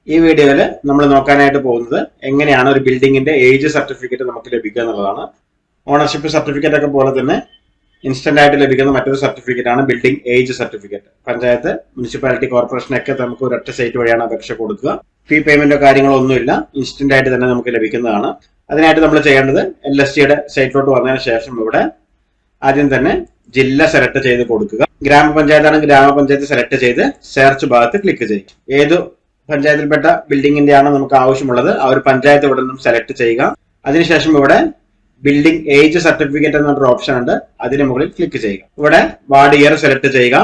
ഈ വീഡിയോയിൽ നമ്മൾ നോക്കാനായിട്ട് പോകുന്നത് എങ്ങനെയാണ് ഒരു ബിൽഡിങ്ങിന്റെ ഏജ് സർട്ടിഫിക്കറ്റ് നമുക്ക് ലഭിക്കുക എന്നുള്ളതാണ്. ഓണർഷിപ്പ് സർട്ടിഫിക്കറ്റ് ഒക്കെ പോലെ തന്നെ ഇൻസ്റ്റന്റ് ആയിട്ട് ലഭിക്കുന്ന മറ്റൊരു സർട്ടിഫിക്കറ്റ് ആണ് building age certificate. Panchayat, municipality, corporation ഒക്കെ നമുക്ക് ഒരൊറ്റ സൈറ്റ് വഴിയാണ് അപേക്ഷ കൊടുക്കുക. ഫീ പേയ്മെന്റോ കാര്യങ്ങളോ ഒന്നുമില്ല, ഇൻസ്റ്റന്റ് ആയിട്ട് തന്നെ നമുക്ക് ലഭിക്കുന്നതാണ്. അതിനായിട്ട് നമ്മൾ ചെയ്യേണ്ടത് LSTയുടെ സൈറ്റിലോട്ട് വന്നതിന് ശേഷം ഇവിടെ ആദ്യം തന്നെ ജില്ല സെലക്ട് ചെയ്ത് കൊടുക്കുക. ഗ്രാമപഞ്ചായത്താണെങ്കിൽ ഗ്രാമപഞ്ചായത്ത് സെലക്ട് ചെയ്ത് സെർച്ച് ഭാഗത്ത് ക്ലിക്ക് ചെയ്യും. ഏത് പഞ്ചായത്തിൽപ്പെട്ട ബിൽഡിങ്ങിന്റെ ആണ് നമുക്ക് ആവശ്യമുള്ളത് ആ ഒരു പഞ്ചായത്ത് ഇവിടെ നിന്നും സെലക്ട് ചെയ്യുക. അതിനുശേഷം ഇവിടെ ബിൽഡിംഗ് ഏജ് സർട്ടിഫിക്കറ്റ് എന്നൊരു ഓപ്ഷൻ ഉണ്ട്, അതിന് മുകളിൽ ക്ലിക്ക് ചെയ്യുക. ഇവിടെ വാർഡ് ഇയർ സെലക്ട് ചെയ്യുക.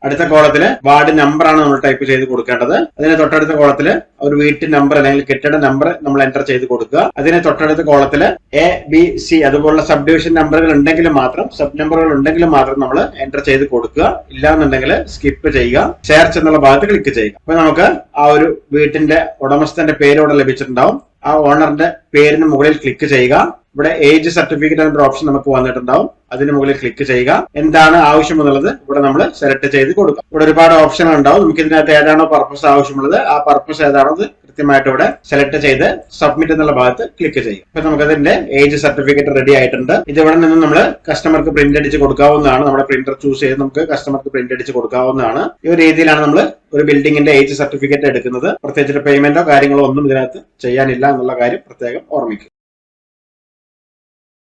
അടുത്ത കോളത്തില് വാർഡ് നമ്പർ ആണ് നമ്മൾ ടൈപ്പ് ചെയ്ത് കൊടുക്കേണ്ടത്. അതിന് തൊട്ടടുത്ത കോളത്തില് ഒരു വീട്ടു നമ്പർ അല്ലെങ്കിൽ കെട്ടിട നമ്പർ നമ്മൾ എൻ്റർ ചെയ്ത് കൊടുക്കുക. അതിന് തൊട്ടടുത്ത കോളത്തില് ABC അതുപോലുള്ള സബ് ഡിവിഷൻ നമ്പറുകൾ ഉണ്ടെങ്കിലും മാത്രം, സബ് നമ്പറുകൾ ഉണ്ടെങ്കിലും മാത്രം നമ്മൾ എൻ്റർ ചെയ്ത് കൊടുക്കുക. ഇല്ലാന്നുണ്ടെങ്കിൽ സ്കിപ്പ് ചെയ്യുക. സെർച്ച് എന്നുള്ള ഭാഗത്ത് ക്ലിക്ക് ചെയ്യുക. അപ്പൊ നമുക്ക് ആ ഒരു വീട്ടിന്റെ ഉടമസ്ഥന്റെ പേര് ഇവിടെ ലഭിച്ചിട്ടുണ്ടാവും. ആ ഓണറിന്റെ പേരിന് മുകളിൽ ക്ലിക്ക് ചെയ്യുക. ഇവിടെ ഏജ് സർട്ടിഫിക്കറ്റ് എന്ന ഓപ്ഷൻ നമുക്ക് വന്നിട്ടുണ്ടാവും, അതിന് മുകളിൽ ക്ലിക്ക് ചെയ്യുക. എന്താണ് ആവശ്യം എന്നുള്ളത് ഇവിടെ നമ്മൾ സെലക്ട് ചെയ്ത് കൊടുക്കുക. ഇവിടെ ഒരുപാട് ഓപ്ഷനുകൾ ഉണ്ടാവും. നമുക്ക് ഇതിനകത്ത് ഏതാണോ പർപ്പസ് ആവശ്യമുള്ളത് ആ പർപ്പസ് ഏതാണോ അത് കൃത്യമായിട്ട് ഇവിടെ സെലക്ട് ചെയ്ത് സബ്മിറ്റ് എന്നുള്ള ഭാഗത്ത് ക്ലിക്ക് ചെയ്യും. അപ്പൊ നമുക്ക് അതിന്റെ ഏജ് സർട്ടിഫിക്കറ്റ് റെഡി ആയിട്ടുണ്ട്. ഇത് ഇവിടെ നിന്ന് നമ്മൾ കസ്റ്റമർക്ക് പ്രിന്റ് അടിച്ച് കൊടുക്കാവുന്നതാണ്. നമ്മുടെ പ്രിന്റർ ചൂസ് ചെയ്ത് നമുക്ക് കസ്റ്റമർക്ക് പ്രിന്റ് അടിച്ച് കൊടുക്കാവുന്നതാണ്. ഈ ഒരു രീതിയിലാണ് നമ്മൾ ഒരു ബിൽഡിങ്ങിന്റെ ഏജ് സർട്ടിഫിക്കറ്റ് എടുക്കുന്നത്. പ്രത്യേകിച്ച് പേയ്മെന്റോ കാര്യങ്ങളോ ഒന്നും ഇതിനകത്ത് ചെയ്യാനില്ല എന്നുള്ള കാര്യം പ്രത്യേകം ഓർമ്മിക്കുക.